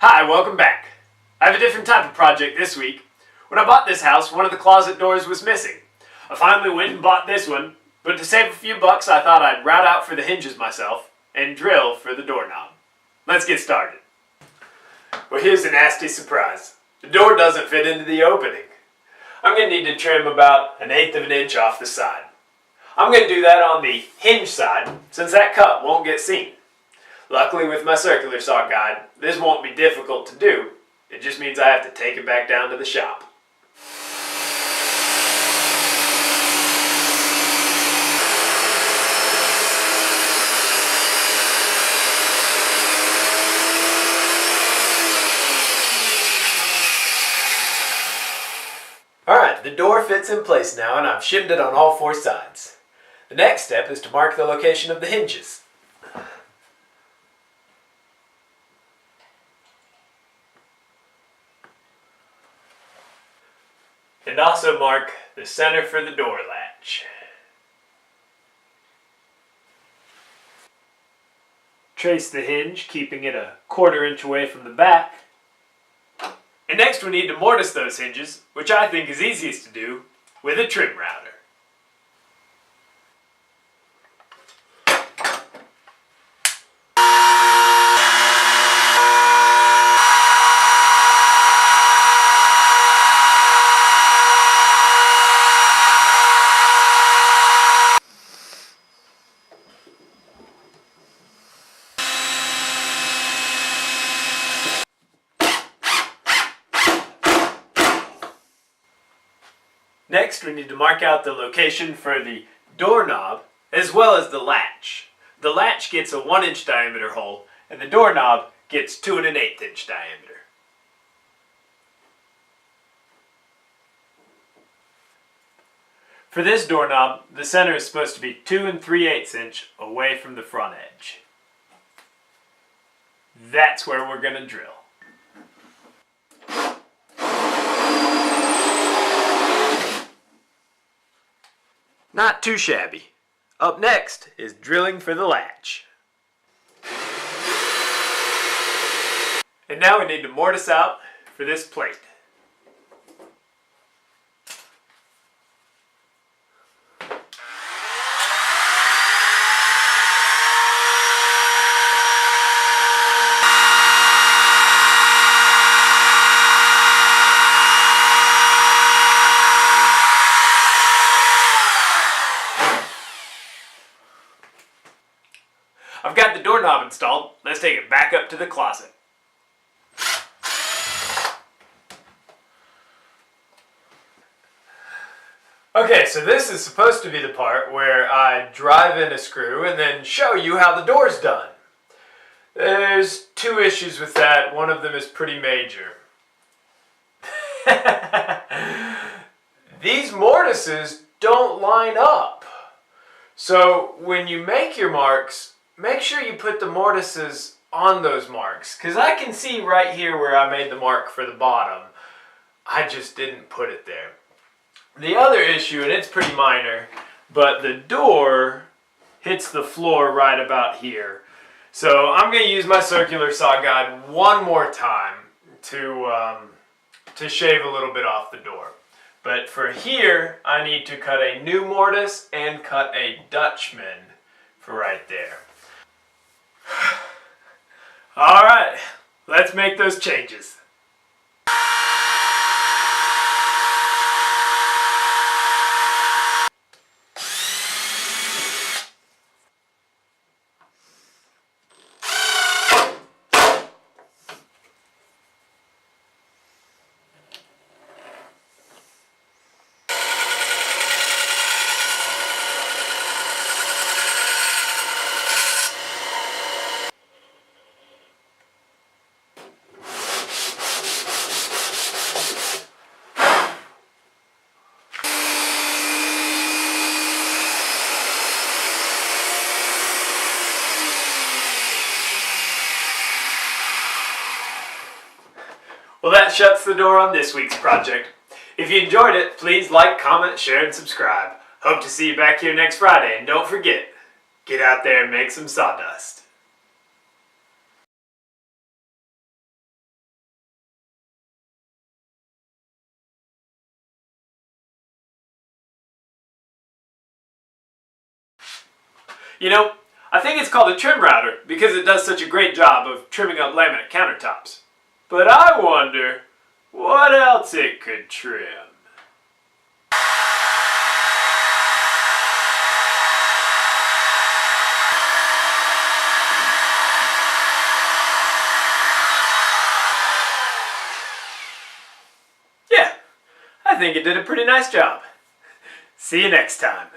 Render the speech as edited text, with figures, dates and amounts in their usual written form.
Hi, welcome back. I have a different type of project this week. When I bought this house, one of the closet doors was missing. I finally went and bought this one, but to save a few bucks I thought I'd route out for the hinges myself and drill for the doorknob. Let's get started. Well, here's a nasty surprise. The door doesn't fit into the opening. I'm going to need to trim about 1/8 of an inch off the side. I'm going to do that on the hinge side since that cut won't get seen. Luckily with my circular saw guide, this won't be difficult to do. It just means I have to take it back down to the shop. Alright, the door fits in place now and I've shimmed it on all 4 sides. The next step is to mark the location of the hinges. And also mark the center for the door latch. Trace the hinge, keeping it 1/4 inch away from the back. And next we need to mortise those hinges, which I think is easiest to do with a trim router. Next, we need to mark out the location for the doorknob as well as the latch. The latch gets a 1-inch diameter hole and the doorknob gets 2 1/8 inch diameter. For this doorknob, the center is supposed to be 2 3/8 inch away from the front edge. That's where we're going to drill. Not too shabby. Up next is drilling for the latch. And now we need to mortise out for this plate. I've got the doorknob installed. Let's take it back up to the closet. Okay, so this is supposed to be the part where I drive in a screw and then show you how the door's done. There's 2 issues with that. One of them is pretty major. These mortises don't line up. So when you make your marks, make sure you put the mortises on those marks. Because I can see right here where I made the mark for the bottom. I just didn't put it there. The other issue, and it's pretty minor, but the door hits the floor right about here. So I'm going to use my circular saw guide one more time to shave a little bit off the door. But for here, I need to cut a new mortise and cut a Dutchman for right there. Alright, let's make those changes. Well, that shuts the door on this week's project. If you enjoyed it, please like, comment, share, and subscribe. Hope to see you back here next Friday, and don't forget, get out there and make some sawdust. You know, I think it's called a trim router because it does such a great job of trimming up laminate countertops. But I wonder what else it could trim. Yeah, I think it did a pretty nice job. See you next time.